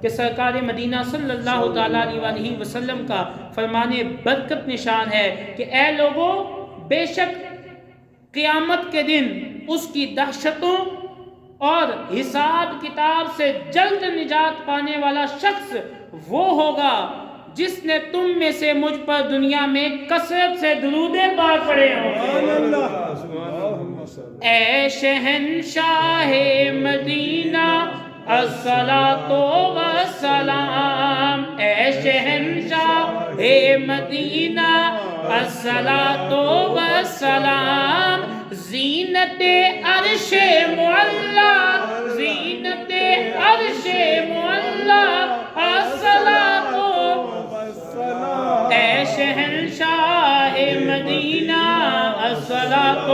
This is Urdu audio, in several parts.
کہ سرکار مدینہ صلی اللہ تعالیٰ علیہ وسلم کا فرمان برکت نشان ہے کہ اے لوگوں، بے شک قیامت کے دن اس کی دہشتوں اور حساب کتاب سے جلد نجات پانے والا شخص وہ ہوگا جس نے تم میں سے مجھ پر دنیا میں کثرت سے درود پاک پڑھے ہوں۔ اے شہنشاہ مدینہ الصلاۃ والسلام، اے شہنشاہ مدینہ الصلاۃ والسلام، زینت عرش معلا، زینت عرش معلا الصلاۃ، اے شہنشاہ مدینہ الصلاۃ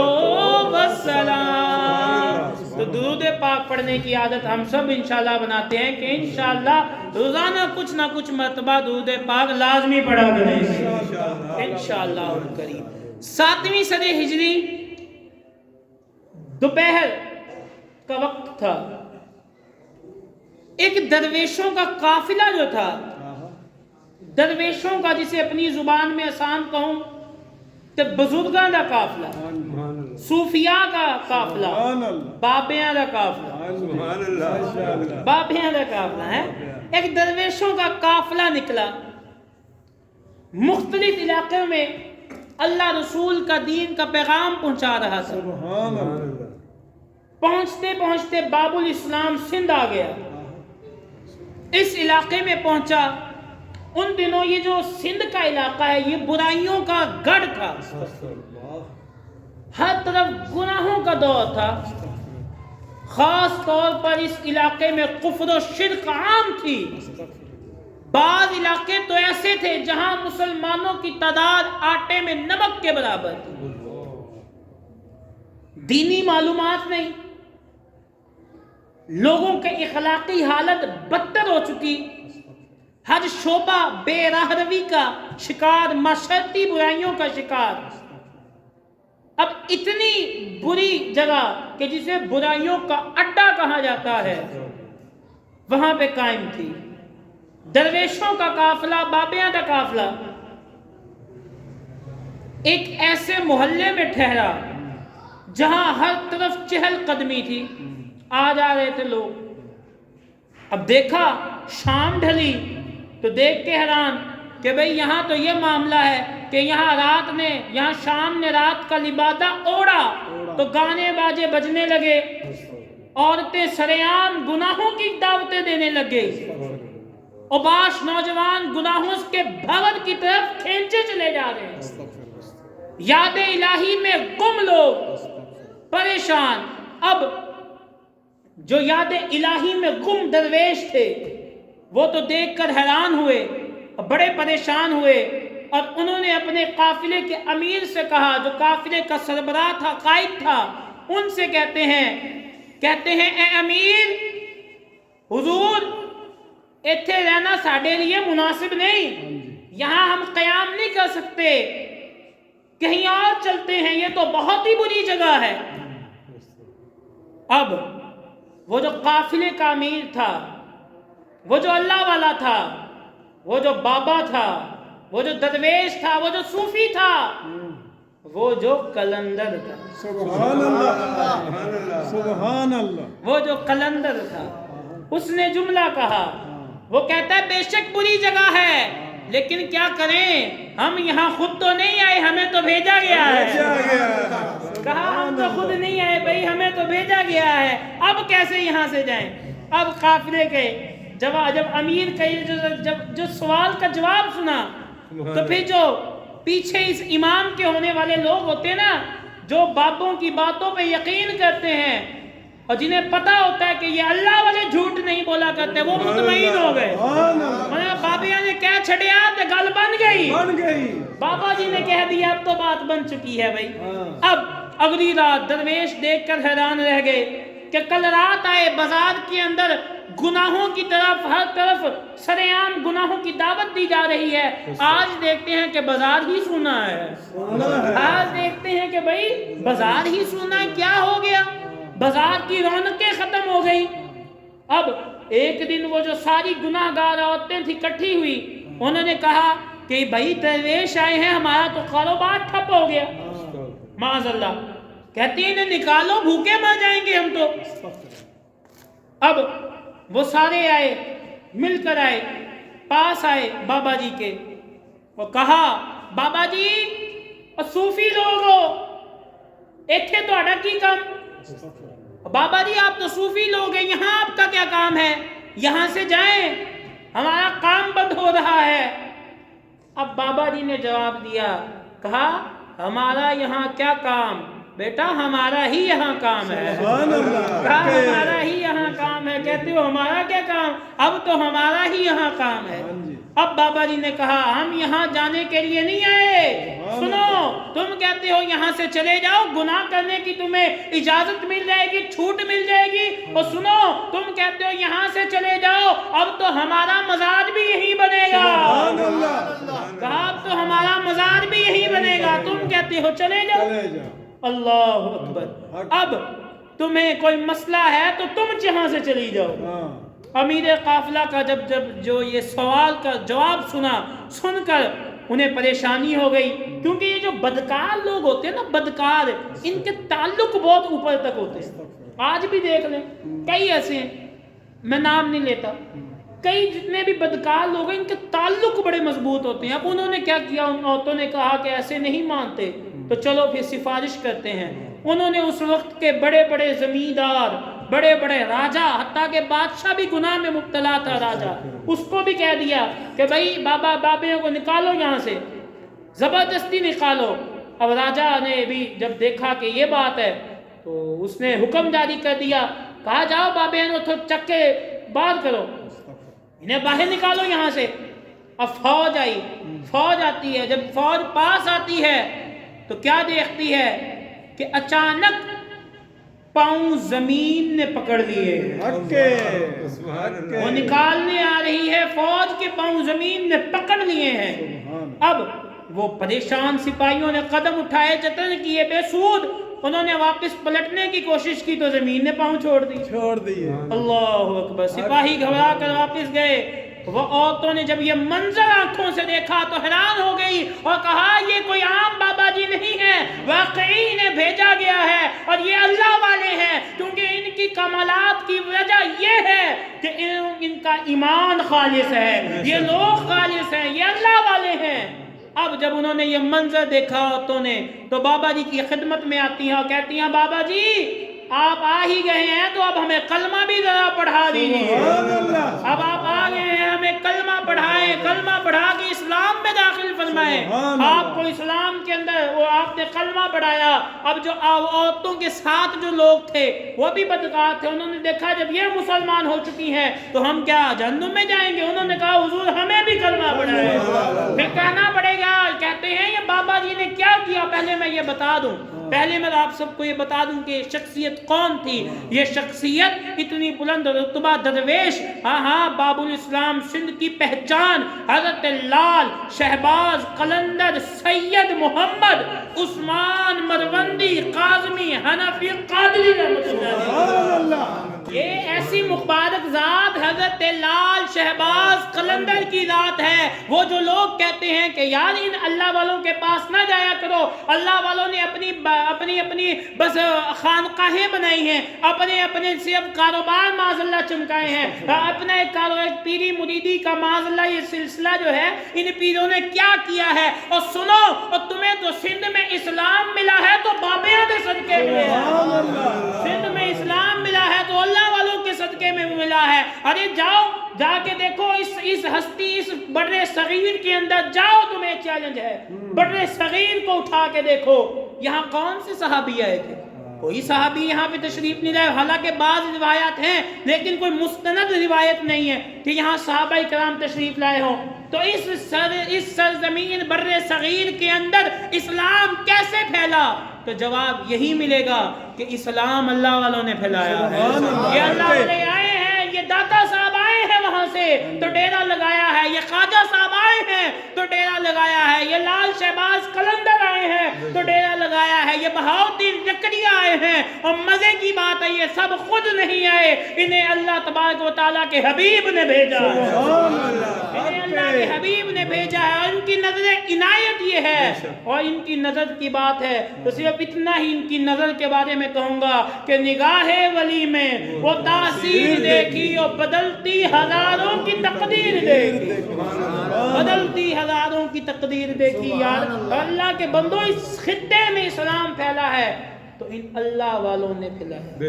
والسلام۔ تو درود پاک پڑھنے کی عادت ہم سب انشاءاللہ بناتے ہیں کہ انشاءاللہ روزانہ کچھ نہ کچھ مرتبہ درود پاک لازمی پڑھا کریں انشاءاللہ الکریم۔ 7ویں صدی ہجری دوپہر کا وقت تھا، ایک درویشوں کا قافلہ جو تھا، درویشوں کا جسے اپنی زبان میں آسان کہوں تو بزرگاں دا قافلہ، صوفیاء کا قافلہ، بابیاں دا قافلہ، بابیاں دا قافلہ ہے، ایک درویشوں کا قافلہ نکلا، مختلف علاقوں میں اللہ رسول کا دین کا پیغام پہنچا رہا تھا۔ پہنچتے پہنچتے باب الاسلام سندھ آ گیا، اس علاقے میں پہنچا۔ ان دنوں یہ جو سندھ کا علاقہ ہے یہ برائیوں کا گڑھ تھا، ہر طرف گناہوں کا دور تھا، خاص طور پر اس علاقے میں کفر و شرک عام تھی۔ بعض علاقے تو ایسے تھے جہاں مسلمانوں کی تعداد آٹے میں نمک کے برابر تھی، دینی معلومات نہیں، لوگوں کے اخلاقی حالت بدتر ہو چکی، ہر شعبہ بے راہ روی کا شکار، معاشرتی برائیوں کا شکار۔ اب اتنی بری جگہ کہ جسے برائیوں کا اڈا کہا جاتا ہے وہاں پہ قائم تھی، درویشوں کا قافلہ، بابیاں کا قافلہ ایک ایسے محلے میں ٹھہرا جہاں ہر طرف چہل قدمی تھی، آ جا رہے تھے لوگ۔ اب دیکھا شام ڈھلی تو دیکھ کے حیران کہ بھئی یہاں تو یہ معاملہ ہے کہ یہاں شام نے رات کا لبادہ اوڑا تو گانے باجے بجنے لگے، عورتیں سرعام گناہوں کی دعوتیں دینے لگے، اوباش نوجوان گناہوں کے بھور کی طرف کھینچے چلے جا رہے ہیں، یاد الہی میں گم لوگ پریشان۔ اب جو یاد الہی میں گم درویش تھے وہ تو دیکھ کر حیران ہوئے، بڑے پریشان ہوئے، اور انہوں نے اپنے قافلے کے امیر سے کہا، جو قافلے کا سربراہ تھا، قائد تھا، ان سے کہتے ہیں اے امیر، حضور ایتھے رہنا ساڑھے لیے مناسب نہیں، یہاں ہم قیام نہیں کر سکتے، کہیں اور چلتے ہیں، یہ تو بہت ہی بری جگہ ہے۔ اب وہ جو قافلے کا امیر تھا، وہ جو اللہ والا تھا، وہ جو بابا تھا، وہ جو درویش تھا، وہ جو صوفی تھا، وہ جو قلندر تھا، سبحان اللہ، سبحان اللہ، وہ جو قلندر تھا، اس نے جملہ کہا، وہ کہتا ہے بے شک بری جگہ ہے، لیکن کیا کریں، ہم یہاں خود تو نہیں آئے، ہمیں تو بھیجا گیا ہے۔ کہا ہم تو خود نہیں آئے بھائی، ہمیں تو بھیجا گیا ہے، اب کیسے یہاں سے جائیں۔ اب قافلے کے جب امیر کا جو سوال کا جواب سنا تو پھر جو پیچھے اس امام کے ہونے والے لوگ ہوتے نا، جو بابوں کی باتوں پہ یقین کرتے ہیں اور جنہیں پتا ہوتا ہے کہ یہ اللہ والے جھوٹ نہیں بولا کرتے، وہ مطمئن ہو گئے۔ بابیاں نے کہہ چھڑیا تو گل بن گئی، بابا جی نے کہہ دیا اب تو بات بن چکی ہے بھائی۔ اب اگلی رات درویش دیکھ کر حیران رہ گئے کہ کل رات آئے، بازار کے اندر گناہوں کی طرف ہر طرف سرعام گناہوں کی دعوت دی جا رہی ہے، آج دیکھتے ہیں کہ بازار ہی سونا ہے، آج دیکھتے ہیں کہ بھائی بازار ہی سونا ہے، کیا ہو گیا، بازار کی رونقیں ختم ہو گئی۔ اب ایک دن وہ جو ساری گناہ گار عورتیں تھی کٹھی ہوئی، انہوں نے کہا کہ بھائی درویش آئے ہیں، ہمارا تو کاروبار ٹھپ ہو گیا، معاذ اللہ، کہتی ہیں انہیں نکالو، بھوکے مر جائیں گے ہم تو۔ اب وہ سارے آئے، مل کر آئے، پاس آئے بابا جی کے، وہ کہا بابا جی صوفی لوگ ہو، ایتھے تو اڈا کی کام، بابا جی آپ تو صوفی لوگ ہیں، یہاں آپ کا کیا کام ہے، یہاں سے جائیں، ہمارا کام بند ہو رہا ہے۔ اب بابا جی نے جواب دیا، کہا ہمارا یہاں کیا کام بیٹا، ہمارا ہی یہاں کام ہے، کہا ہمارا ہی یہاں کام ہے، کہتے ہو ہمارا کیا کام، اب تو ہمارا ہی یہاں کام ہے۔ اب بابا جی نے کہا ہم یہاں جانے کے لیے نہیں آئے، سنو تم کہتے ہو یہاں سے چلے جاؤ، گناہ کرنے کی تمہیں اجازت مل جائے گی، چھوٹ مل جائے گی، اور سنو تم کہتے ہو یہاں سے چلے جاؤ، اب تو ہمارا مزاج بھی یہی بنے گا، کہا اب تو ہمارا مزاج بھی یہی بنے گا، تم کہتے ہو چلے جاؤ۔ اللہ اکبر، اب تمہیں کوئی مسئلہ ہے تو تم جہاں سے چلی جاؤ۔ امیر قافلہ کا جب جو یہ سوال کا جواب سن کر انہیں پریشانی ہو گئی، کیونکہ یہ جو بدکار لوگ ہوتے ہیں نا، بدکار، ان کے تعلق بہت اوپر تک ہوتے ہیں۔ آج بھی دیکھ لیں کئی ایسے ہیں، میں نام نہیں لیتا، کئی جتنے بھی بدکار لوگ ہیں ان کے تعلق بڑے مضبوط ہوتے ہیں۔ اب انہوں نے کیا کیا، ان عورتوں نے کہا کہ ایسے نہیں مانتے تو چلو پھر سفارش کرتے ہیں۔ انہوں نے اس وقت کے بڑے بڑے زمیندار، بڑے بڑے راجہ، حتیٰ کہ بادشاہ بھی گناہ میں مبتلا تھا راجہ، اس کو بھی کہہ دیا کہ بھائی بابیوں کو نکالو یہاں سے، زبردستی نکالو۔ اب راجہ نے بھی جب دیکھا کہ یہ بات ہے تو اس نے حکم جاری کر دیا، کہا جاؤ بابیوں کو چک کے باہر کرو، انہیں باہر نکالو یہاں سے۔ اب فوج آئی، فوج آتی ہے، جب فوج پاس آتی ہے تو کیا دیکھتی ہے کہ اچانک پاؤں زمین نے پکڑ لیے، وہ نکالنے آ رہی ہے، فوج کے پاؤں زمین نے پکڑ لیے ہیں۔ اب وہ پریشان سپاہیوں نے قدم اٹھائے، جتن کیے، بے سود، انہوں نے واپس پلٹنے کی کوشش کی تو زمین نے پاؤں چھوڑ دی۔ اللہ اکبر، سپاہی گھبرا کر واپس گئے۔ وہ عورتوں نے جب یہ منظر آنکھوں سے دیکھا تو حیران ہو گئی اور کہا یہ کوئی عام بابا جی نہیں ہے، واقعی انہیں بھیجا گیا ہے اور یہ اللہ والے ہیں، کیونکہ ان کی کمالات کی وجہ یہ ہے کہ ان کا ایمان خالص ہے، یہ لوگ خالص ہیں، یہ اللہ والے ہیں۔ اب جب انہوں نے یہ منظر دیکھا عورتوں نے تو بابا جی کی خدمت میں آتی ہیں اور کہتی ہیں بابا جی آپ آ ہی گئے ہیں تو اب ہمیں کلمہ بھی ذرا پڑھا دیجیے، اب آپ آ گئے ہیں ہمیں کلمہ پڑھائیں، کلمہ پڑھا کے اسلام میں داخل فرمائیں۔ آپ کو اسلام کے اندر وہ آپ نے کلمہ پڑھایا۔ اب جو عورتوں کے ساتھ جو لوگ تھے وہ بھی بدکار تھے، انہوں نے دیکھا جب یہ مسلمان ہو چکی ہیں تو ہم کیا جہنم میں جائیں گے، انہوں نے کہا حضور ہمیں بھی کلمہ پڑھائیں، پھر کہنا پڑے گا۔ کہتے ہیں یہ بابا جی نے کیا کیا، پہلے میں یہ بتا دوں، پہلے میں آپ سب کو یہ بتا دوں کہ شخصیت کون تھی۔ یہ شخصیت اتنی بلند رتبہ درویش، ہاں باب الاسلام سندھ کی پہچان، حضرت لال شہباز قلندر سید محمد عثمان مروندی کاظمی حنفی قادری رحمۃ اللہ، یہ ایسی مبارک ذات حضرت لال شہباز قلندر کی ذات ہے۔ وہ جو لوگ کہتے ہیں کہ یار ان اللہ والوں کے پاس نہ جایا کرو، اللہ والوں نے اپنی بس خانقاہیں بنائی ہیں، اپنے صرف کاروبار معاذ اللہ چمکائے ہیں، اپنا ایک پیری مریدی کا معاذ اللہ یہ سلسلہ جو ہے ان پیروں نے کیا کیا ہے۔ اور سنو، اور تمہیں تو سندھ میں اسلام ملا ہے تو بابیاں دے صدقے ملے ہیں، سندھ میں اسلام ملا ہے تو اللہ والوں کے صدقے میں ملا ہے۔ ارے جاؤ جا کے دیکھو اس ہستی، اس بڑے صغیر کے اندر جاؤ، تمہیں چیلنج ہے، بڑے صغیر کو اٹھا کے دیکھو۔ یہاں کون سے صحابی آئے تھے؟ کوئی صحابی یہاں پہ تشریف نہیں لائے، حالانکہ بعض روایات ہیں لیکن کوئی مستند روایت نہیں ہے کہ یہاں صحابہ کرام تشریف لائے ہوں۔ تو اس سرزمین بر صغیر کے اندر اسلام کیسے پھیلا؟ تو جواب یہی ملے گا کہ اسلام اللہ والوں نے پھیلایا ہے، یہ اللہ والے آئے ہیں، یہ داتا صاحب آئے ہیں وہاں سے تو ڈیرا لگایا ہے، یہ خواجہ صاحب آئے آئے ہیں تو ڈیرا لگایا ہے، یہ لال شہباز قلندر آئے ہیں تو ڈیرا لگایا ہے، یہ بہاؤدین زکریا آئے ہیں، اور مزے کی بات ہے یہ سب خود نہیں آئے، انہیں اللہ تبارک و تعالیٰ کے حبیب نے بھیجا ہے، انہیں اللہ کے حبیب نے بھیجا ہے، اور ان کی نظر عنایت یہ ہے، اور ان کی نظر کی بات ہے تو صرف اتنا ہی ان کی نظر کے بارے میں کہوں گا کہ نگاہ ولی میں وہ تاثیر دیکھی اور بدلتی ہزاروں کی تقدیر دیکھی، بدلتی ہزاروں کی تقدیر دیکھی یار۔ اللہ کے بندوں اس خطے میں اسلام پھیلا ہے تو ان اللہ والوں نے پھیلا ہے،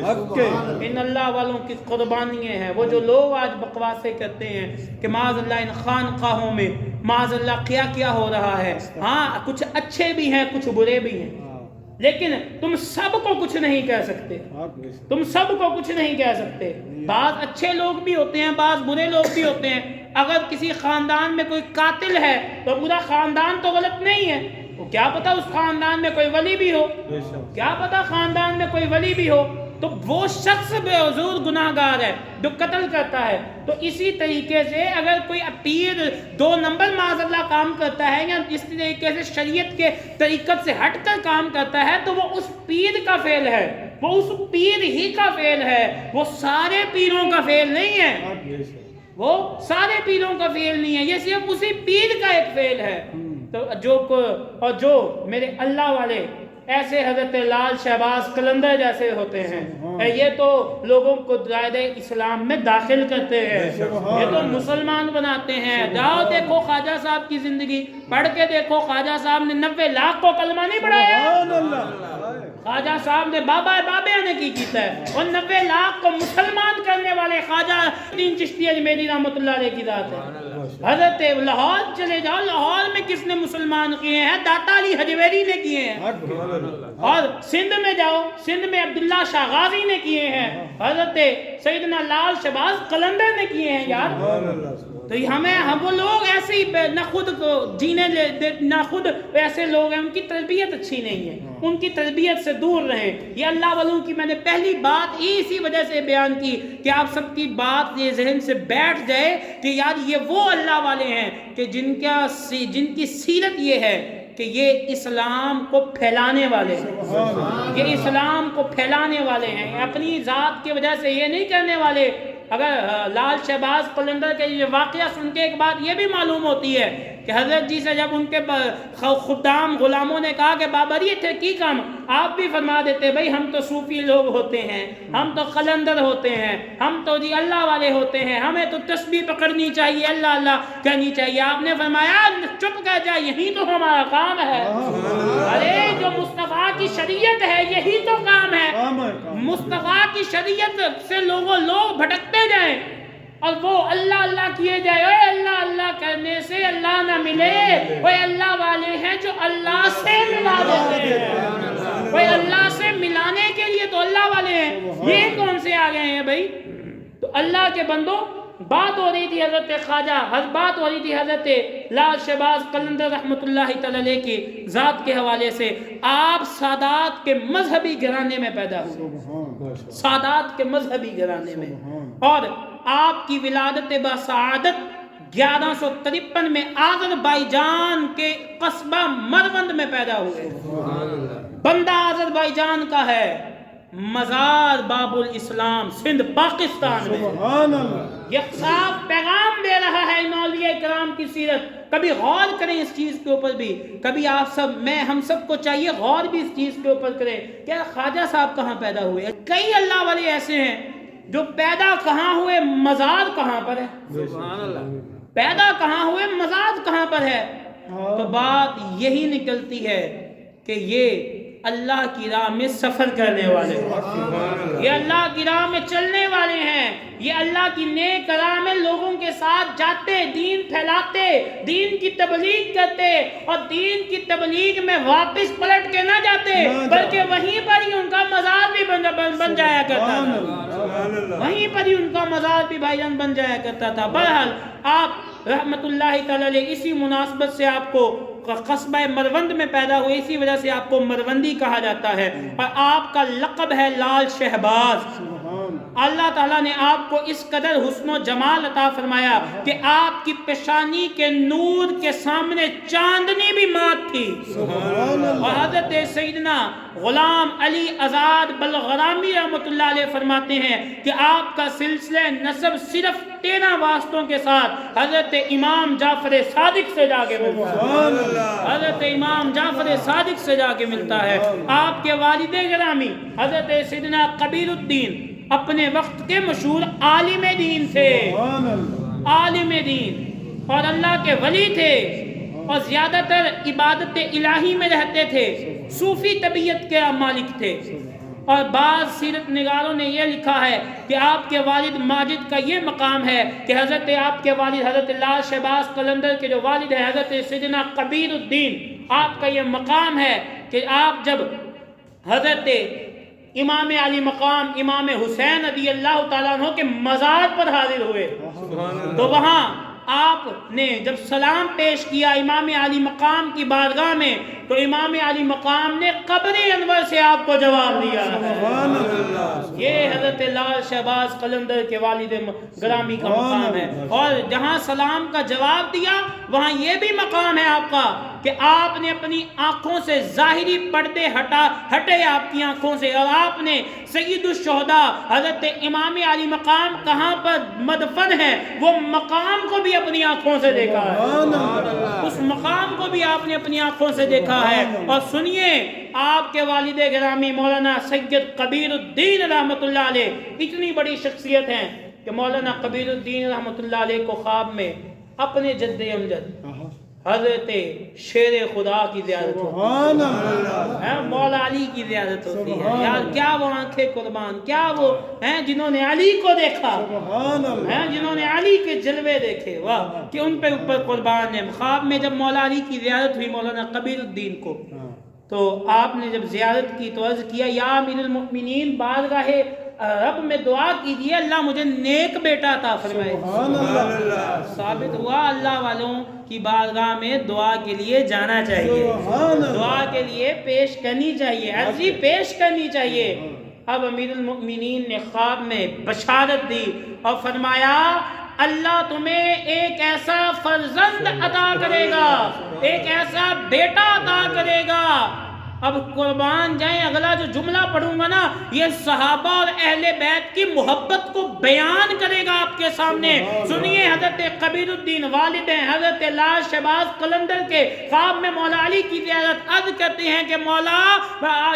ان اللہ والوں کی قربانیاں ہیں۔ وہ جو لوگ آج بکواسے کرتے ہیں کہ معاذ اللہ ان خانقاہوں میں معاذ اللہ کیا کیا ہو رہا ہے، ہاں کچھ اچھے بھی ہیں کچھ برے بھی ہیں، لیکن تم سب کو کچھ نہیں کہہ سکتے، تم سب کو کچھ نہیں کہہ سکتے۔ بعض اچھے لوگ بھی ہوتے ہیں، بعض برے لوگ بھی ہوتے ہیں۔ اگر کسی خاندان میں کوئی قاتل ہے تو پورا خاندان تو غلط نہیں ہے، وہ کیا پتا اس خاندان میں کوئی ولی بھی ہو، کیا پتا خاندان میں کوئی ولی بھی ہو، تو وہ شخص بے عذور گناہ گار ہے جو قتل کرتا ہے۔ تو اسی طریقے سے اگر کوئی پیر 2 نمبر معاذ اللہ کام کرتا ہے یا اس طریقے سے شریعت کے طریقت سے ہٹ کر کام کرتا ہے تو وہ اس پیر کا فعل ہے، وہ اس پیر ہی کا فعل ہے، وہ سارے پیروں کا فعل نہیں ہے، وہ سارے پیروں کا فعل نہیں ہے، یہ صرف اسی پیر کا ایک فعل ہے۔ تو جو میرے اللہ والے ایسے حضرت لال شہباز قلندر جیسے ہوتے ہیں، یہ تو لوگوں کو دائرہ اسلام میں داخل کرتے ہیں، یہ تو مسلمان بناتے ہیں۔ جاؤ دیکھو خواجہ صاحب کی زندگی، پڑھ کے دیکھو، خواجہ صاحب نے 90 لاکھ کو کلمہ نہیں پڑھایا، خواجہ صاحب نے بابا بابے نے کی کیتا ہے، اور 90 لاکھ کو مسلمان کرنے والے خواجہ دین چشتی اجمیری رحمۃ اللہ علیہ کی ذات ہے۔ حضرت لاہور چلے جاؤ، لاہور میں کس نے مسلمان کیے ہیں؟ داتا علی حجویری نے کیے ہیں، اور سندھ میں جاؤ، سندھ میں عبداللہ شاہ غازی نے کیے ہیں، حضرت سیدنا لال شہباز قلندر نے کیے ہیں یار۔ تو ہم وہ لوگ ایسے ہی نہ خود کو جینے نہ خود ایسے لوگ ہیں، ان کی تربیت اچھی نہیں ہے، ان کی تربیت سے دور رہیں۔ یہ اللہ والوں کی میں نے پہلی بات اسی وجہ سے بیان کی کہ آپ سب کی بات یہ ذہن سے بیٹھ جائے کہ یار یہ وہ اللہ والے ہیں کہ جن کی سیرت یہ ہے کہ یہ اسلام کو پھیلانے والے ہیں، یہ اسلام کو پھیلانے والے ہیں، اپنی ذات کی وجہ سے یہ نہیں کرنے والے۔ اگر لال شہباز قلندر کے یہ واقعہ سن کے ایک بات یہ بھی معلوم ہوتی ہے کہ حضرت جی سے جب ان کے خدام غلاموں نے کہا کہ بابا یہ تھے کی کام، آپ بھی فرما دیتے بھائی ہم تو صوفی لوگ ہوتے ہیں، ہم تو قلندر ہوتے ہیں، ہم تو جی اللہ والے ہوتے ہیں، ہمیں تو تسبیح پکڑنی چاہیے، اللہ اللہ کہنی چاہیے۔ آپ نے فرمایا چپ کر جا، یہی تو ہمارا کام ہے۔ ارے جو مصطفیٰ کی شریعت ہے یہی تو کام ہے، مصطفیٰ کی شریعت سے لوگ بھٹکتے جائیں اور وہ اللہ اللہ کیے جائے۔ اے اللہ اللہ کرنے سے اللہ نہ ملے، وہ اللہ والے ہیں جو اللہ سے ملا دیتے ہیں، وہ اللہ سے ملانے کے لیے تو اللہ والے ہیں، یہ کون سے آ گئے ہیں بھائی؟ تو اللہ کے بندوں، بات ہو رہی تھی حضرت خواجہ، بات ہو رہی تھی حضرت لال شہباز قلندر رحمۃ اللہ تعالی علیہ کی ذات کے حوالے سے۔ آپ سادات کے مذہبی گھرانے میں پیدا ہوئے، سادات کے مذہبی گھرانے میں، اور آپ کی ولادت بسعادت 1153 میں آذربائیجان کے قصبہ مروند میں پیدا ہوئے۔ بندہ آذربائیجان کا ہے، مزار باب الاسلام سندھ پاکستان میں۔ یہ صاف پیغام دے رہا ہے ان اولیاء کرام کی سیرت۔ کبھی غور کریں اس چیز کے اوپر بھی، کبھی آپ سب ہم سب کو چاہیے غور بھی اس چیز کے اوپر کریں کہ خواجہ صاحب کہاں پیدا ہوئے۔ کئی اللہ والے ایسے ہیں جو پیدا کہاں ہوئے، مزار کہاں پر ہے، پیدا کہاں ہوئے، مزار کہاں پر ہے۔ تو بات یہی نکلتی ہے کہ یہ اللہ کی راہ میں سفر کرنے والے ہیں، یہ اللہ کی راہ میں چلنے والے ہیں، یہ اللہ کی نیک راہ میں لوگوں کے ساتھ جاتے، دین پھیلاتے، دین کی تبلیغ کرتے، اور دین کی تبلیغ میں واپس پلٹ کے نہ جاتے بلکہ وہیں پر ہی ان کا مزار بھی بن جایا کرتا تھا، وہیں پر ہی ان کا مزار بھی بھائی جان بن جایا کرتا تھا۔ بہرحال آپ رحمت اللہ تعالی علیہ اسی مناسبت سے آپ کو قصبہ مروند میں پیدا ہوئے، اسی وجہ سے آپ کو مروندی کہا جاتا ہے، اور آپ کا لقب ہے لال شہباز، اللہ تعالیٰ نے آپ کو اس قدر حسن و جمال عطا فرمایا کہ آپ کی پیشانی کے نور کے سامنے چاندنی بھی مات تھی. اور حضرت سیدنا غلام علی آزاد بلغرامی رحمۃ اللہ علیہ فرماتے ہیں کہ آپ کا سلسلہ نسب صرف 13 واسطوں کے ساتھ حضرت امام جعفر صادق سے جا کے ملتا ہے. حضرت امام جعفر صادق سے جا کے ملتا ہے. آپ کے والد گرامی حضرت سیدنا کبیر الدین اپنے وقت کے مشہور عالم دین تھے. عالم دین اور اللہ کے ولی تھے اور زیادہ تر عبادت الہی میں رہتے تھے. صوفی طبیعت کے مالک تھے. اور بعض سیرت نگاروں نے یہ لکھا ہے کہ آپ کے والد ماجد کا یہ مقام ہے کہ حضرت آپ کے والد حضرت لال شہباز قلندر کے جو والد ہیں حضرت سیدنا کبیر الدین، آپ کا یہ مقام ہے کہ آپ جب حضرت امام علی مقام امام حسین رضی اللہ تعالیٰ عنہ کے مزار پر حاضر ہوئے تو وہاں آپ نے جب سلام پیش کیا امام علی مقام کی بارگاہ میں تو امام علی مقام نے قبر انور سے آپ کو جواب دیا. یہ حضرت لال شہباز قلندر کے والد گرامی کا مقام ہے. اور جہاں سلام کا جواب دیا وہاں یہ بھی مقام ہے آپ کا کہ آپ نے اپنی آنکھوں سے ظاہری پردے ہٹے آپ کی آنکھوں سے، اور آپ نے سید الشہداء حضرت امام علی مقام کہاں پر مدفن ہے وہ مقام کو بھی اپنی آنکھوں سے دیکھا ہے. اس مقام کو بھی آپ نے اپنی آنکھوں سے دیکھا ہے. اور سنیے آپ کے والد گرامی مولانا سید کبیر الدین رحمۃ اللہ علیہ اتنی بڑی شخصیت ہیں کہ مولانا کبیر الدین رحمۃ اللہ علیہ کو خواب میں اپنے جد امجد حضرت شیر خدا کی زیارت ہوتی ہے، مولا علی کی زیارت ہوتی ہے. یار کیا وہ آنکھیں قربان، کیا وہ ہیں جنہوں نے علی کو دیکھا، ہیں جنہوں نے علی کے جلوے دیکھے، واہ کہ ان پہ اوپر قربان ہے. خواب میں جب مولا علی کی زیارت ہوئی مولانا کبیر الدین کو تو آپ نے جب زیارت کی تو عرض کیا یا امیر المؤمنین بارگاہ رب میں دعا کیجئے اللہ مجھے نیک بیٹا عطا فرمائے. ثابت ہوا اللہ والوں کی بارگاہ میں دعا کے لیے جانا چاہیے، دعا کے لیے پیش کرنی چاہیے، عرضی پیش کرنی چاہیے. اب امیر المؤمنین نے خواب میں بشارت دی اور فرمایا اللہ تمہیں ایک ایسا فرزند عطا کرے گا، ایک ایسا بیٹا عطا کرے گا. اب قربان جائیں اگلا جو جملہ پڑھوں گا نا یہ صحابہ اور اہل بیت کی محبت کو بیان کرے گا آپ کے سامنے. سنیے حضرت کبیر الدین والد ہیں حضرت لال شہباز قلندر کے خواب میں مولا علی کی زیارت عرض کرتے ہیں کہ مولا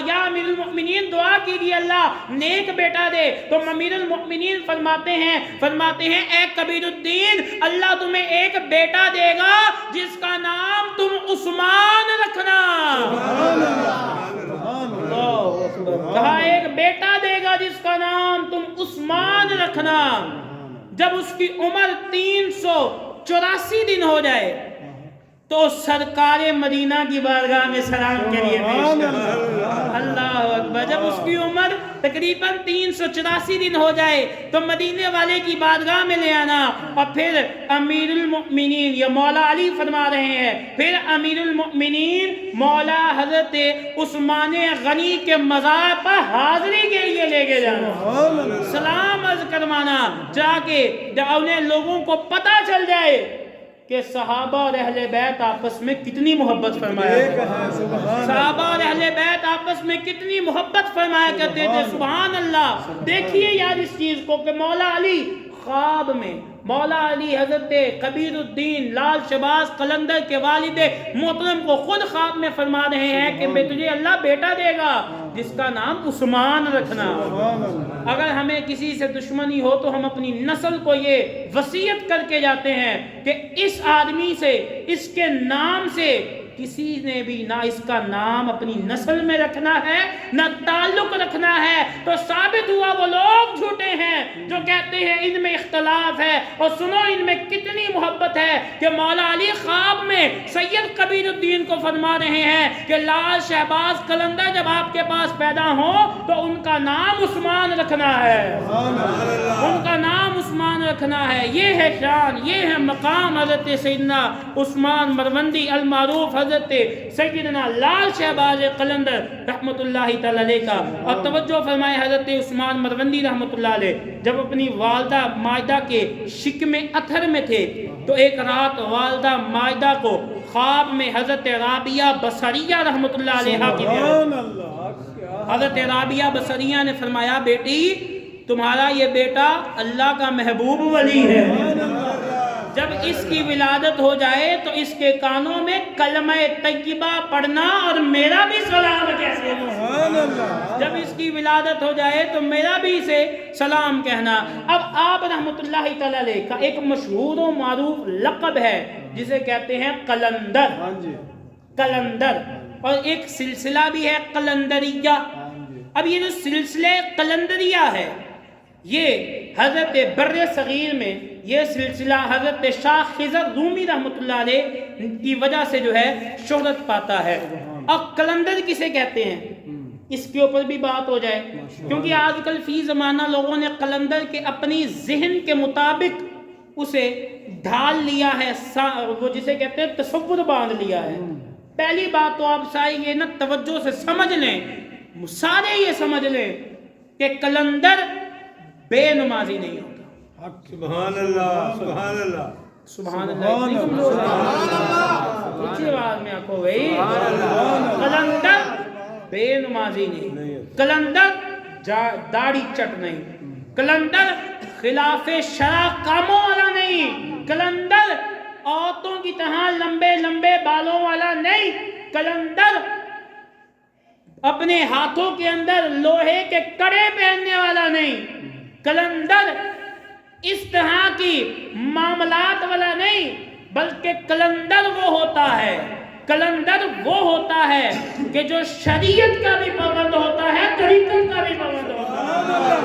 یا امیر المؤمنین دعا کیجیے اللہ نیک بیٹا دے. تو امیر المؤمنین فرماتے ہیں اے کبیر الدین اللہ تمہیں ایک بیٹا دے گا جس کا نام تم عثمان رکھنا. کہا ایک بیٹا دے گا جس کا نام تم عثمان رکھنا. جب اس کی عمر 384 دن ہو جائے تو سرکار مدینہ کی بارگاہ میں سلام کے لیے پیش کرنا. اللہ اکبر. جب اس کی عمر تقریباً 384 دن ہو جائے تو مدینے والے کی بارگاہ میں لے آنا اور پھر امیر المؤمنین یہ مولا علی فرما رہے ہیں پھر امیر المؤمنین مولا حضرت عثمان غنی کے مزار پر حاضری کے لیے لے کے جانا، سلام عرض کروانا، جا کے انہیں لوگوں کو پتہ چل جائے کہ صحابہ اور اہل بیت آپس میں کتنی محبت فرمایا، صحابہ اور اہل بیت آپس میں کتنی محبت فرمایا کرتے تھے. سبحان اللہ. دیکھیے یار اس چیز کو کہ مولا علی خواب میں مولا علی حضرت کبیر الدین لال شہباز قلندر کے والد محترم کو خود خواب میں فرما رہے ہیں کہ میں تجھے اللہ بیٹا دے گا جس کا نام عثمان رکھنا. اگر ہمیں کسی سے دشمنی ہو تو ہم اپنی نسل کو یہ وصیت کر کے جاتے ہیں کہ اس آدمی سے اس کے نام سے کسی نے بھی نہ اس کا نام اپنی نسل میں رکھنا ہے نہ تعلق رکھنا ہے. تو ثابت ہوا وہ لوگ جھوٹے ہیں جو کہتے ہیں ان میں اختلاف ہے. اور سنو ان میں کتنی محبت ہے کہ مولا علی خواب میں سید کبیر الدین کو فرما رہے ہیں کہ لال شہباز قلندر جب آپ کے پاس پیدا ہوں تو ان کا نام عثمان رکھنا ہے، ان کا نام عثمان رکھنا ہے، یہ ہے شان، یہ ہے مقام حضرت سیدنا عثمان مروندی المعروف حضرت سیدنا لال شہباز قلندر رحمۃ اللہ تعالی علیہ کا۔ اور توجہ فرمائے، حضرت عثمان مروندی رحمۃ اللہ علیہ جب اپنی والدہ مائدہ کے شکم اتھر میں تھے تو ایک رات والدہ مائدہ کو خواب میں حضرت رابعہ بصریہ رحمۃ اللہ علیہ کی حضرت رابعہ بصریہ نے فرمایا، بیٹی تمہارا یہ بیٹا اللہ کا محبوب ولی ہے، جب اس کی ولادت ہو جائے تو اس کے کانوں میں کلمہ طیبہ پڑھنا اور میرا بھی سلام کیسے، جب اس کی ولادت ہو جائے تو میرا بھی اسے سلام کہنا۔ اب آپ رحمۃ اللہ تعالی علیہ کا ایک مشہور و معروف لقب ہے جسے کہتے ہیں قلندر، قلندر، اور ایک سلسلہ بھی ہے قلندریہ۔ اب یہ جو سلسلہ قلندریہ ہے یہ حضرت بر صغیر میں یہ سلسلہ حضرت شاہ خضر رومی رحمۃ اللہ علیہ کی وجہ سے جو ہے شہرت پاتا ہے۔ اور قلندر کسے کہتے ہیں اس کے اوپر بھی بات ہو جائے، کیونکہ آج کل فی زمانہ لوگوں نے قلندر کے اپنی ذہن کے مطابق اسے ڈھال لیا ہے، وہ جسے کہتے ہیں تصور باندھ لیا ہے۔ پہلی بات تو آپ ساری یہ نا توجہ سے سمجھ لیں، سارے یہ سمجھ لیں کہ قلندر بے نمازی نہیں ہوتا۔ سبحان اللہ، سبحان اللہ، سبحان اللہ، اونچی آواز میں آکھو بھائی، قلندر بے نمازی نہیں، قلندر داڑھی چٹ نہیں، قلندر خلاف شرع کاموں والا نہیں، قلندر عورتوں کی طرح لمبے لمبے بالوں والا نہیں، قلندر اپنے ہاتھوں کے اندر لوہے کے کڑے پہننے والا نہیں، قلندر اس طرح کی معاملات والا نہیں، بلکہ قلندر وہ ہوتا ہے، قلندر وہ ہوتا ہے کہ جو شریعت کا بھی پابند ہوتا ہے، طریقت کا بھی پابند ہوتا ہے۔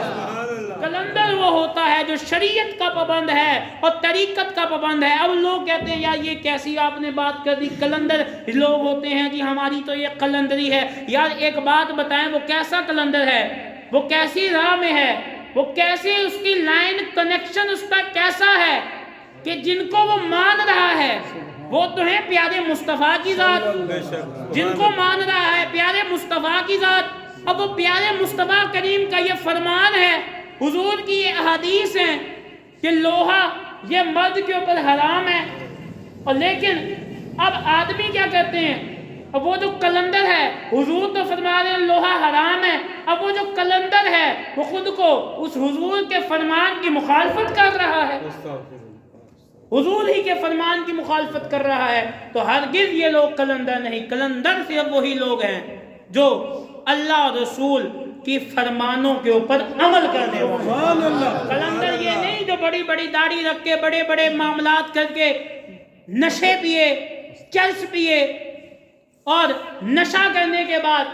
قلندر وہ ہوتا ہے جو شریعت کا پابند ہے اور طریقت کا پابند ہے۔ اب لوگ کہتے ہیں یار یہ کیسی آپ نے بات کر دی، قلندر لوگ ہوتے ہیں کہ ہماری تو یہ قلندری ہے۔ یار ایک بات بتائیں، وہ کیسا قلندر ہے، وہ کیسی راہ میں ہے، وہ کیسے اس کی لائن کنیکشن اس کا کیسا ہے کہ جن کو وہ مان رہا ہے وہ تو ہیں پیارے مصطفیٰ کی ذات، جن کو مان رہا ہے پیارے مصطفیٰ کی ذات۔ اب وہ پیارے مصطفیٰ کریم کا یہ فرمان ہے، حضور کی یہ احادیث ہیں کہ لوہا یہ مرد کے اوپر حرام ہے، اور لیکن اب آدمی کیا کرتے ہیں، اب وہ جو قلندر ہے، حضور تو فرما رہے ہیں لوہا حرام ہے، اب وہ جو قلندر ہے وہ خود کو اس حضور کے فرمان کی مخالفت کر رہا ہے، حضور ہی کے فرمان کی مخالفت کر رہا ہے۔ تو ہرگز یہ لوگ قلندر نہیں، قلندر صرف وہی لوگ ہیں جو اللہ اور رسول کی فرمانوں کے اوپر عمل کرنے والے۔ قلندر یہ نہیں جو بڑی بڑی داڑھی رکھ کے بڑے بڑے معاملات کر کے نشے پیے، چرس پیے اور نشہ کرنے کے بعد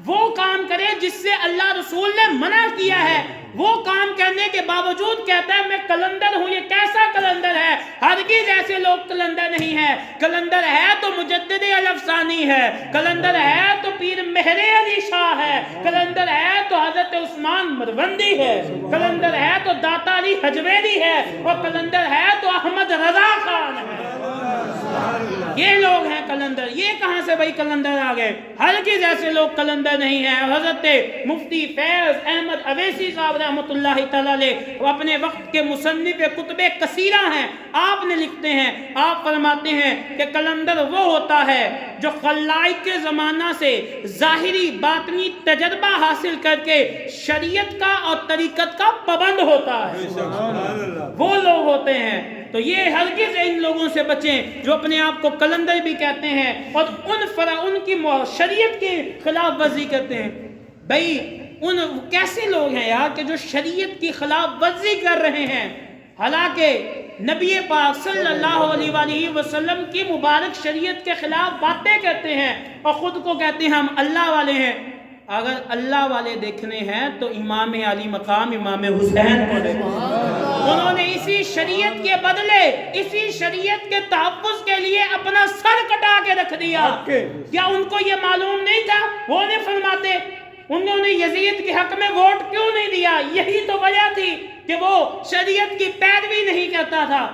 وہ کام کرے جس سے اللہ رسول نے منع کیا ہے، وہ کام کرنے کے باوجود کہتا ہے میں قلندر ہوں۔ یہ کیسا قلندر ہے؟ ہرگز ایسے لوگ قلندر نہیں ہے۔ قلندر ہے تو مجدد الافسانی ہے، قلندر ہے تو پیر مہر علی شاہ ہے، قلندر ہے تو حضرت عثمان مروندی ہے، قلندر ہے تو داتا علی حجویری ہے، اور قلندر ہے تو احمد رضا خان ہے۔ یہ لوگ ہیں قلندر۔ یہ کہاں سے بھائی قلندر آ گئے؟ ہرگز ایسے لوگ قلندر نہیں ہیں۔ حضرت مفتی فیض احمد اویسی صاحب رحمۃ اللہ تعالی علیہ وہ اپنے وقت کے مصنف کتب کثیرہ ہیں، آپ نے لکھتے ہیں، آپ فرماتے ہیں کہ قلندر وہ ہوتا ہے جو خلائق کے زمانہ سے ظاہری باطنی تجربہ حاصل کر کے شریعت کا اور طریقت کا پابند ہوتا ہے، وہ لوگ ہوتے ہیں۔ تو یہ ہرگز ان لوگوں سے بچیں جو اپنے آپ کو قلندر بھی کہتے ہیں اور ان کی شریعت کی خلاف ورزی کرتے ہیں۔ بھائی ان کیسے لوگ ہیں یار کہ جو شریعت کی خلاف ورزی کر رہے ہیں، حالانکہ نبی پاک صلی اللہ علیہ وآلہ وسلم کی مبارک شریعت کے خلاف باتیں کرتے ہیں اور خود کو کہتے ہیں ہم اللہ والے ہیں۔ اگر اللہ والے دیکھنے ہیں تو امام علی مقام امام حسین کو دیکھو، انہوں نے اسی شریعت کے بدلے اسی شریعت کے تحفظ کے لیے اپنا سر کٹا کے رکھ دیا۔ کیا ان کو یہ معلوم نہیں تھا؟ وہ نہیں فرماتے انہوں نے یزید کے حق میں ووٹ کیوں نہیں دیا؟ یہی تو وجہ تھی کہ وہ شریعت کی پیروی نہیں کرتا تھا،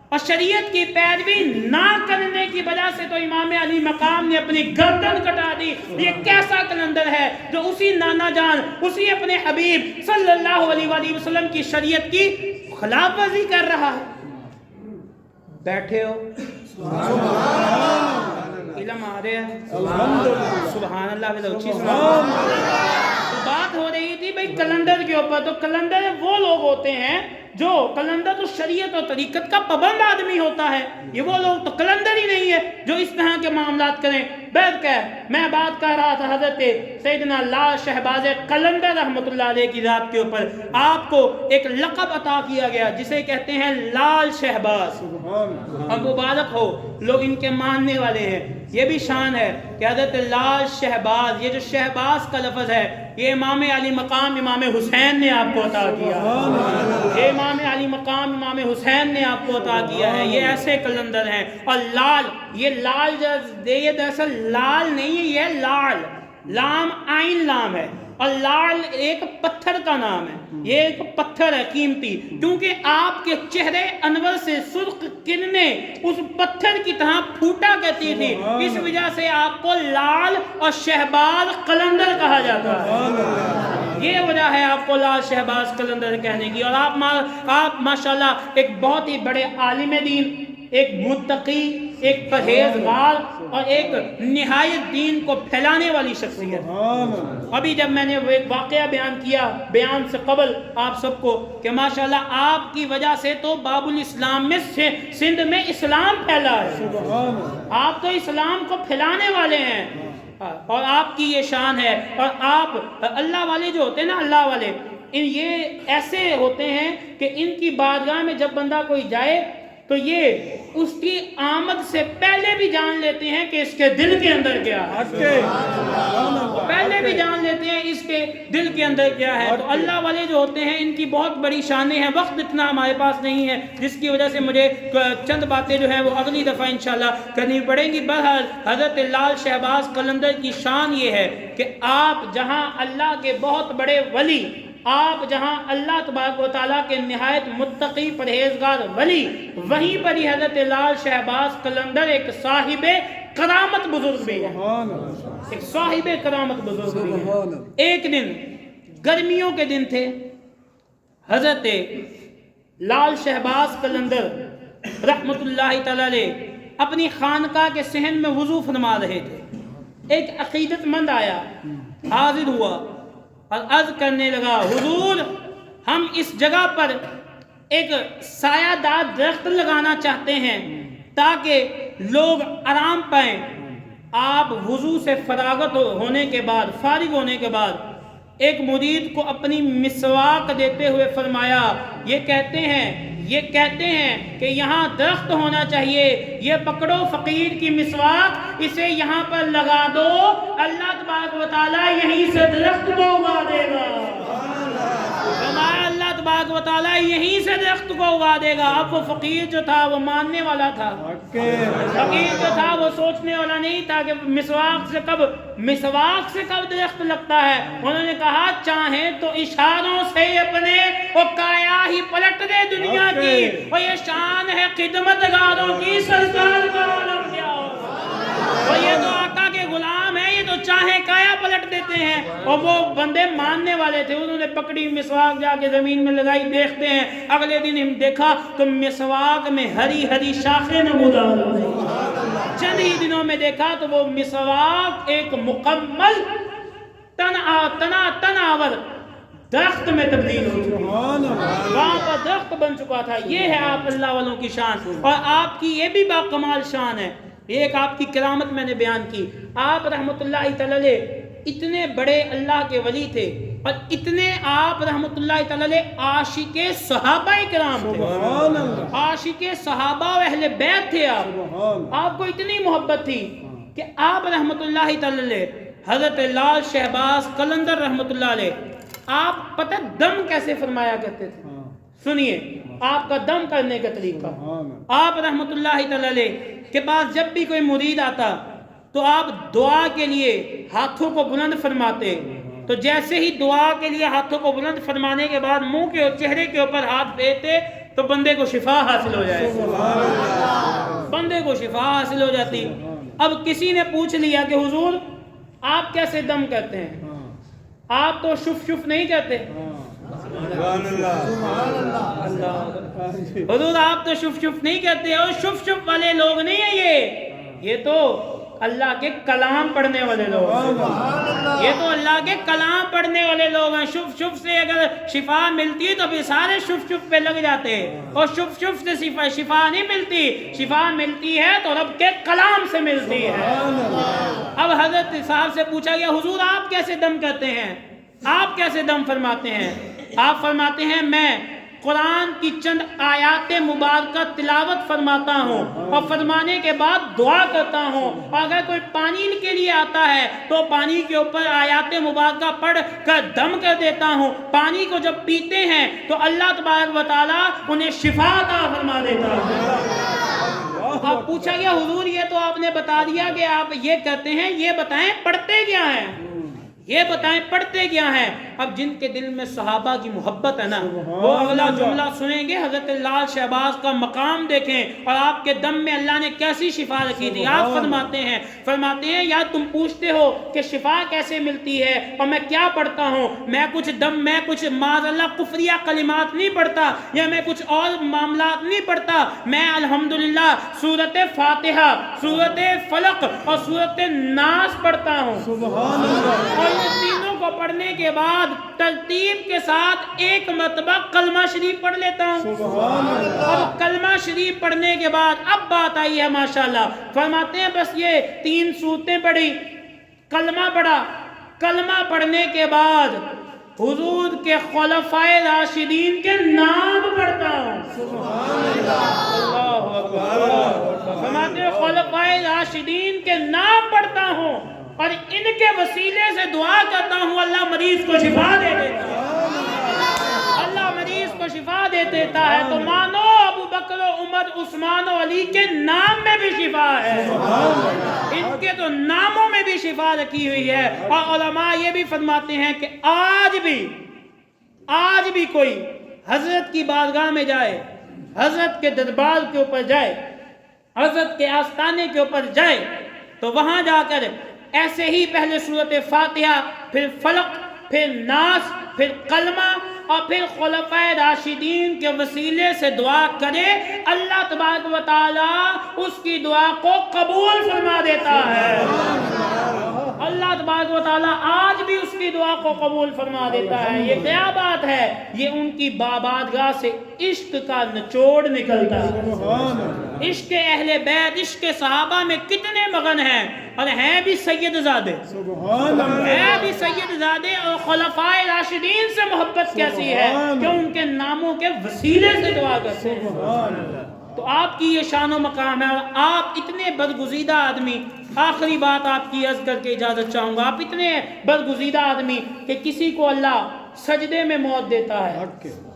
اور شریعت کی پیروی نہ کرنے کی وجہ سے تو امام علی مقام نے اپنی گردن کٹا دی۔ یہ کیسا کلندر ہے جو اسی نانا جان، اسی اپنے حبیب صلی اللہ علیہ وآلہ وسلم کی شریعت کی خلاف ورزی کر رہا ہے۔ بیٹھے ہو، علم آ رہے ہیں، سبحان اللہ، بات ہو رہی تھی بھئی کلندر کے اوپر۔ تو کلندر وہ لوگ ہوتے ہیں جو کلندر تو شریعت اور طریقت کا پابند آدمی ہوتا ہے، یہ وہ لوگ تو کلندر ہی نہیں ہے جو اس طرح کے معاملات کریں۔ میں بات کر رہا تھا حضرت سیدنا لال شہباز قلندر رحمۃ اللہ علیہ کی ذات کے اوپر۔ آپ کو ایک لقب عطا کیا گیا جسے کہتے ہیں لال شہباز، اور مبارک ہو لوگ ان کے ماننے والے ہیں۔ یہ بھی شان ہے کہ حضرت لال شہباز، یہ جو شہباز کا لفظ ہے یہ امام علی مقام امام حسین نے آپ کو عطا کیا ہے، یہ امام علی مقام امام حسین نے آپ کو عطا کیا ہے۔ یہ ایسے کلندر ہیں۔ اور لال، یہ لال یہ دراصل لال نہیں ہے، یہ لال، لام آئین لام ہے، اور لال ایک پتھر کا نام ہے، یہ ایک پتھر ہے قیمتی، کیونکہ آپ کے چہرے انور سے سرخ کرنیں اس پتھر کی طرح پھوٹا کرتی تھی، اس وجہ سے آپ کو لال اور شہباز قلندر کہا جاتا ہے۔ یہ وجہ ہے آپ کو لال شہباز قلندر کہنے کی۔ اور آپ ماشاءاللہ ایک بہت ہی بڑے عالم دین، ایک متقی، ایک پرہیزگار، اور ایک نہایت دین کو پھیلانے والی شخصیت۔ ابھی جب میں نے وہ ایک واقعہ بیان کیا بیان سے قبل آپ سب کو کہ ماشاءاللہ آپ کی وجہ سے تو باب الاسلام میں سندھ میں اسلام پھیلا ہے، آپ تو اسلام کو پھیلانے والے ہیں، اور آپ کی یہ شان ہے۔ اور آپ اللہ والے جو ہوتے ہیں نا، اللہ والے یہ ایسے ہوتے ہیں کہ ان کی بارگاہ میں جب بندہ کوئی جائے تو یہ اس کی آمد سے پہلے بھی جان لیتے ہیں کہ اس کے دل کے اندر کیا ہے، پہلے بھی جان لیتے ہیں اس کے دل کے اندر کیا ہے۔ تو اللہ والے جو ہوتے ہیں ان کی بہت بڑی شانیں ہیں۔ وقت اتنا ہمارے پاس نہیں ہے جس کی وجہ سے مجھے چند باتیں جو ہیں وہ اگلی دفعہ انشاءاللہ کرنی پڑیں گی۔ بہرحال حضرت لال شہباز قلندر کی شان یہ ہے کہ آپ جہاں اللہ کے بہت بڑے ولی، آپ جہاں اللہ تبارک و تعالیٰ کے نہایت متقی پرہیزگار ولی، وہیں پر ہی حضرت لال شہباز قلندر ایک صاحب کرامت بزرگ بھی ہے، ایک صاحب کرامت بزرگ بھی ہے۔ ایک دن گرمیوں کے دن تھے، حضرت لال شہباز قلندر رحمت اللہ تعالی علیہ اپنی خانقاہ کے صحن میں وضو فرما رہے تھے۔ ایک عقیدت مند آیا، حاضر ہوا اور عرض کرنے لگا، حضور ہم اس جگہ پر ایک سایہ دار درخت لگانا چاہتے ہیں تاکہ لوگ آرام پائیں۔ آپ وضو سے فراغت ہونے کے بعد، فارغ ہونے کے بعد ایک مرید کو اپنی مسواک دیتے ہوئے فرمایا، یہ کہتے ہیں کہ یہاں درخت ہونا چاہیے، یہ پکڑو فقیر کی مسواک، اسے یہاں پر لگا دو، اللہ تبارک و تعالیٰ یہیں سے درخت کو اگا دے گا۔ اللہ تبارک و تعالیٰ یہیں سے درخت کو اگا دے گا۔ اب وہ فقیر جو تھا وہ ماننے والا تھا، فقیر جو تھا وہ سوچنے والا نہیں تھا کہ مسواک سے کب درخت لگتا ہے۔ انہوں نے کہا چاہیں تو اشاروں سے اپنے وہ کایا ہی پلٹ دے دنیا کی، اور یہ شان ہے خدمت گاروں کی، سرکار کا عالم کیا ہو۔ اور یہ تو آقا کے غلام ہیں، یہ تو چاہے کایا پلٹ دیتے ہیں۔ اور وہ بندے ماننے والے تھے، انہوں نے پکڑی مسواک، جا کے زمین میں لگائی، دیکھتے ہیں اگلے دن ہم دیکھا تو مسواک میں ہری ہری شاخیں نمودار ہو گئی۔ چند ہی دنوں میں دیکھا تو وہ مسواک ایک مکمل تناور درخت میں تبدیل ہو چکی، وہاں پر درخت بن چکا تھا۔ یہ ہے آپ اللہ والوں کی شان، اور آپ کی یہ بھی باکمال شان ہے۔ ایک آپ کی کرامت میں نے بیان کی، آپ رحمت اللہ تعالی اتنے بڑے اللہ کے ولی تھے، اور اتنے آپ رحمت اللہ تعالی عاشق صحابہ کرام تھے، عاشق صحابہ و اہل بیت تھے۔ آپ کو اتنی محبت تھی کہ آپ رحمت اللہ تعالی حضرت لال شہباز قلندر رحمت اللہ علیہ، آپ پتہ دم کیسے فرمایا کرتے تھے؟ سنیے آپ کا دم کرنے کا طریقہ۔ آپ رحمت اللہ تعالی کے پاس جب بھی کوئی مرید آتا تو آپ دعا کے لیے ہاتھوں کو بلند فرماتے تو جیسے ہی دعا کے لیے ہاتھوں کو بلند فرمانے کے بعد منہ کے اور چہرے کے اوپر ہاتھ پھیرتے تو بندے کو شفا حاصل ہو جائے، بندے کو شفا حاصل ہو جاتی۔ اب کسی نے پوچھ لیا کہ حضور آپ کیسے دم کرتے ہیں؟ آپ تو شف شف نہیں کرتے۔ سبحان اللہ، حضور آپ تو شف شف نہیں کرتے، اور شف شف والے لوگ نہیں ہیں، یہ تو اللہ کے کلام پڑھنے والے لوگ ہیں، یہ تو اللہ کے کلام پڑھنے والے لوگ ہیں۔ شف شف سے اگر شفا ملتی ہے تو پھر سارے شف شف پہ لگ جاتے ہیں، اور شف شف سے شفا نہیں ملتی، شفا ملتی ہے تو رب کے کلام سے ملتی ہے۔ اب حضرت صاحب سے پوچھا گیا حضور آپ کیسے دم کرتے ہیں، آپ کیسے دم فرماتے ہیں؟ آپ فرماتے ہیں میں قرآن کی چند آیات مبارکہ تلاوت فرماتا ہوں اور فرمانے کے بعد دعا کرتا ہوں، اور اگر کوئی پانی کے لیے آتا ہے تو پانی کے اوپر آیات مبارکہ پڑھ کر دم کر دیتا ہوں۔ پانی کو جب پیتے ہیں تو اللہ تبارک و تعالیٰ انہیں شفا عطا فرما دیتا ہے۔ اب پوچھا گیا حضور یہ تو آپ نے بتا دیا کہ آپ یہ کرتے ہیں، یہ بتائیں پڑھتے کیا ہیں، یہ بتائیں پڑھتے کیا ہیں؟ اب جن کے دل میں صحابہ کی محبت ہے نا، وہ اگلا جملہ سنیں گے، حضرت لال شہباز کا مقام دیکھیں اور آپ کے دم میں اللہ نے کیسی شفا رکھی تھی۔ آپ فرماتے ہیں یا تم پوچھتے ہو کہ شفا کیسے ملتی ہے اور میں کیا پڑھتا ہوں، میں کچھ معاذ اللہ کفریہ کلمات نہیں پڑھتا، یا میں کچھ اور معاملات نہیں پڑھتا، میں الحمدللہ سورۃ فاتحہ، سورۃ فلق اور سورۃ ناس پڑھتا ہوں۔ سبحان اللہ۔ اور ان تینوں کو پڑھنے کے بعد ترتیب کے ساتھ ایک مرتبہ کلمہ شریف پڑھ لیتا ہوں۔ سبحان اللہ۔ اور کلمہ شریف پڑھنے کے بعد اب بات آئی ہے ماشاءاللہ، فرماتے ہیں بس یہ 3 سورتیں پڑھی، کلمہ پڑھا، کلمہ پڑھنے کے بعد حضور کے خلفائے راشدین کے نام پڑھتا ہوں۔ سبحان اللہ، اللہ اکبر۔ فرماتے ہیں خلفائے راشدین کے نام پڑھتا ہوں اور ان کے وسیلے سے دعا کرتا ہوں، اللہ مریض کو شفا دے دیتا ہے، اللہ مریض کو شفا دے دیتا ہے۔ تو مانو ابو بکر و عمر عثمان و علی کے نام میں بھی شفا ہے، ان کے تو ناموں میں بھی شفا رکھی ہوئی ہے۔ اور علماء یہ بھی فرماتے ہیں کہ آج بھی کوئی حضرت کی بارگاہ میں جائے، حضرت کے دربار کے اوپر جائے، حضرت کے آستانے کے اوپر جائے تو وہاں جا کر ایسے ہی پہلے سورۃ فاتحہ، پھر فلق، پھر ناس، پھر کلمہ اور پھر خلفائے راشدین کے وسیلے سے دعا کرے، اللہ تبارک و تعالیٰ اس کی دعا کو قبول فرما دیتا ہے۔ اللہ تبارک و تعالیٰ آج بھی اس کی دعا کو قبول فرما دیتا ہے۔ یہ کیا بات ہے؟ یہ ان کی بابادگاہ سے عشق کا نچوڑ نکلتا ہے۔ عشق اہل بیت، عشق صحابہ میں کتنے مغن ہیں، اور ہیں بھی سید زادے، ہیں بھی سید زادے، اور خلفائے راشدین سے محبت کیسی ہے کہ ان کے ناموں کے وسیلے سے دعا کرتے ہیں۔ تو آپ کی یہ شان و مقام ہے، اور آپ اتنے برگزیدہ آدمی، آخری بات آپ کی عرض کر کے اجازت چاہوں گا، آپ اتنے برگزیدہ آدمی کہ کسی کو اللہ سجدے میں موت دیتا ہے،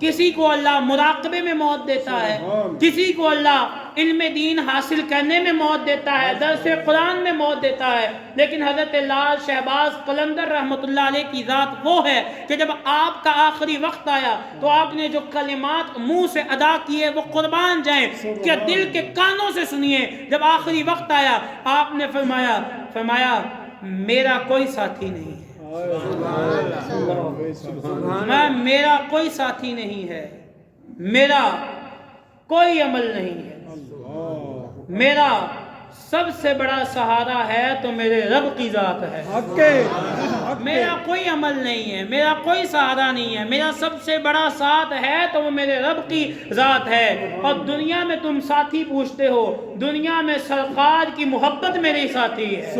کسی کو اللہ مراقبے میں موت دیتا ہے، کسی کو اللہ علم دین حاصل کرنے میں موت دیتا ہے، درس قرآن میں موت دیتا ہے، لیکن حضرت لال شہباز قلندر رحمت اللہ علیہ کی ذات وہ ہے کہ جب آپ کا آخری وقت آیا تو آپ نے جو کلمات منہ سے ادا کیے وہ قربان جائیں کہ دل کے کانوں سے سنیے۔ جب آخری وقت آیا آپ نے فرمایا میرا کوئی ساتھی نہیں ہے، میرا کوئی ساتھی نہیں ہے، میرا کوئی عمل نہیں ہے، میرا سب سے بڑا سہارا ہے تو میرے رب کی ذات ہے۔ میرا کوئی عمل نہیں ہے، میرا کوئی سہارا نہیں ہے، میرا سب سے بڑا ساتھ ہے تو وہ میرے رب کی ذات ہے۔ اور دنیا میں تم ساتھی پوچھتے ہو، دنیا میں سرکار کی محبت میری ساتھی ہے۔